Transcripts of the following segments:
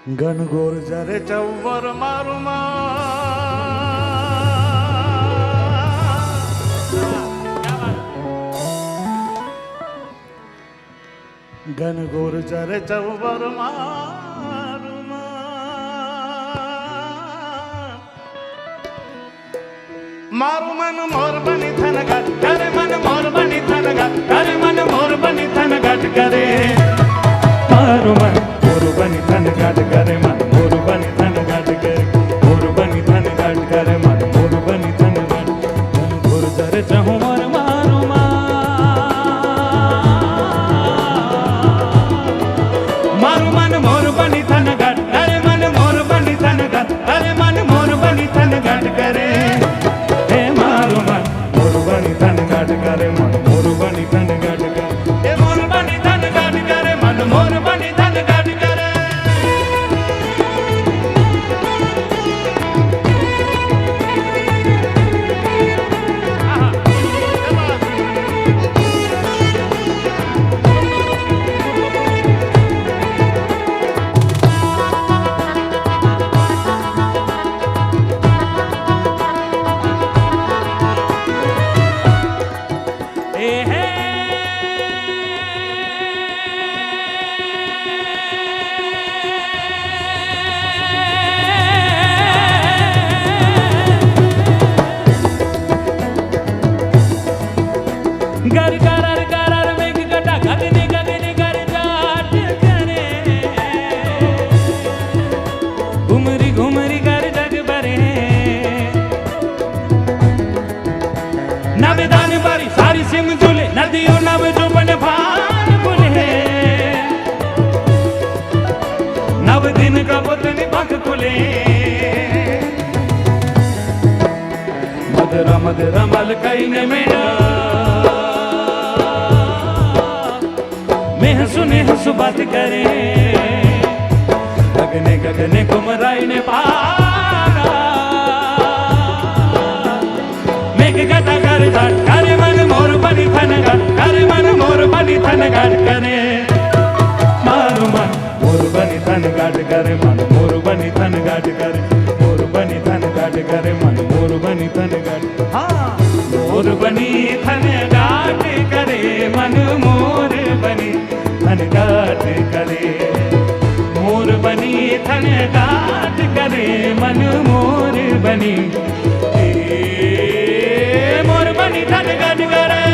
ઘનઘોર જરે ચૌવર મારું ઘનઘોર જરે ચૌવર મારું મારું મન મોર બની થન ગાટ કરે મન મોર બની થન ગાટ કરે મન મોર બની થન ગાટ કરે મારું મન મોર બની થન ગાટ કરે મન મોર બની થન ગાટ કરે મોર બની થન ગાટ કરે મન મોર બની થન ગાટ ઘનઘોર જરે ચૌવર મારું મારું મન મોર બની થન ગાટ કરે મન મોર બની થન ગાટ કરે મન મોર બની થન ગાટ કરે करे मन मोर बनी थन गाट करे ए मोर बनी थन गाट करे मन मोर बनी थन गाट करे घर करार करार मेघ गटा गगने गगने घर जाट करे घुमरी घुमरी घर जग भरे नव दान बारी सारी सिम झूले नदियों नव जुबन भान बुले नव दिन का बुतनी पग खुले मधुरा मधुरा मल कई ने मेरा मैं सुने हंसु बात करे गगने गगने कुमराई ने पारा मेघ गटा कर घाट करे मन मोर बनी थन घाट करे मन मोर बनी थन घाट करे मारू मन मोर बनी थन घाट करे मन मोर बनी थन घाट करे मोर बनी थन घाट करे मन मोर बनी थन घाट हाँ मोर बनी थन घाट करे मन मोर बनी थन गाट करे मोर बनी थन गाट करे मन मोर बनी मोर बनी थन गाट करे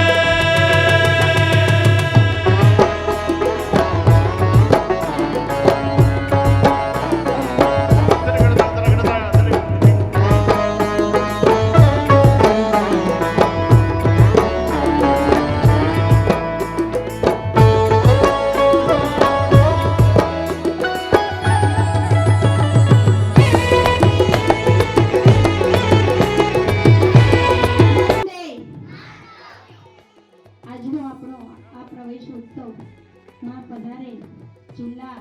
જિલ્લા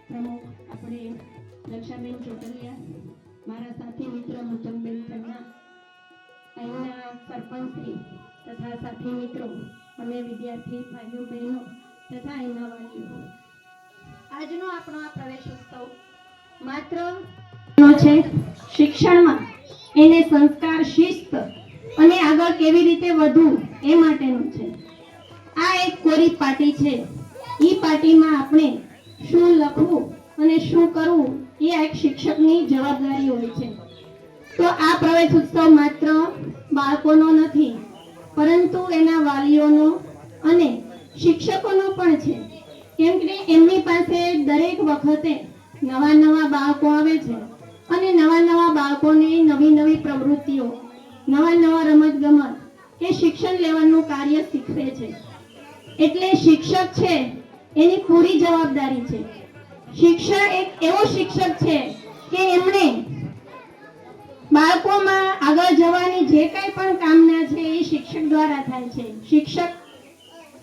પ્રમુખ આપણે લક્ષાબેન ચોટલિયા મારા સાથી મિત્ર મુચમબેન ખન્ના અહીંના સરપંચશ્રી તથા સાથી મિત્રો અને વિદ્યાર્થી ભાઈઓ બહેનો તથા અહીંના વાલીઓ આજનો આપણો આ પ્રવેશોત્સવ માત્ર છે શિક્ષણમાં એને સંસ્કાર શિસ્ત અને આગળ કેવી રીતે વધવું એ માટેનું છે આ એક કોરી પાટી છે ઈ પાટીમાં આપણે શું લખવું અને શું કરવું એ એક શિક્ષકની જવાબદારી હોય છે તો આ પ્રવેશ ઉત્સવ માત્ર બાળકોનો નથી પરંતુ એના વાલીઓનો અને શિક્ષકોનો પણ છે કેમ કે એમની પાસે દરેક વખતે નવા નવા બાળકો આવે છે અને નવા નવા બાળકોને નવી નવી પ્રવૃત્તિઓ નવા નવા રમતગમત કે શિક્ષણ લેવાનું કાર્ય શીખવે છે એટલે શિક્ષક છે એની પૂરી જવાબદારી છે શિક્ષક એક એવો શિક્ષક છે કે એમણે બાળકોમાં આગળ જવાની જે કંઈ પણ કામના છે એ શિક્ષક દ્વારા થાય છે શિક્ષક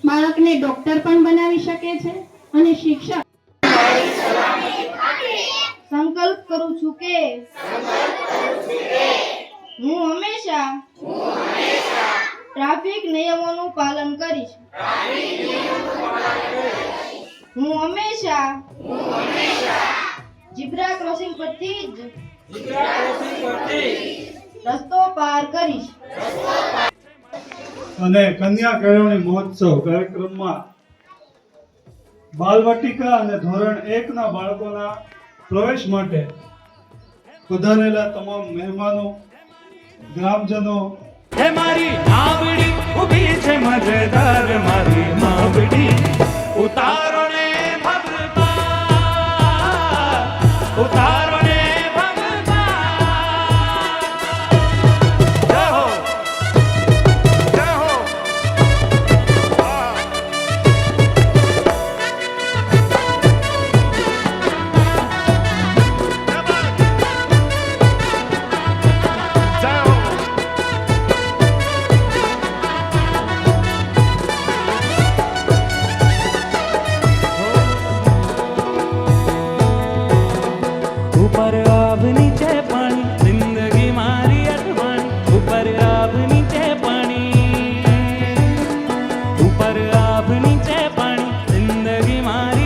બાળકને ડોક્ટર પણ બનાવી શકે છે અને શિક્ષક સંકલ્પ કરું છું કે હું હંમેશા ટ્રાફિક નિયમોનું પાલન કરીશ હું હંમેશા ક્રોસિંગ પરથી જ રસ્તો પાર કરીશ. અને કન્યા કેળવણી મહોત્સવ કાર્યક્રમમાં બાલવાટિકા અને ધોરણ 1 ના બાળકોના પ્રવેશ માટે પધારેલા તમામ મહેમાનો, ગ્રામજનો, હે મારી આવડી ઊભી છે મજેદાર મારી માવડી ઉતારો ને ભગતા ઉતારો ને ભગતા જય હો જય હો જય હો ઉપર આભ નીચે પાણી જિંદગી મારી અટવાણી ઉપર આભ નીચે પાણી ઉપર આભ નીચે પાણી જિંદગી મારી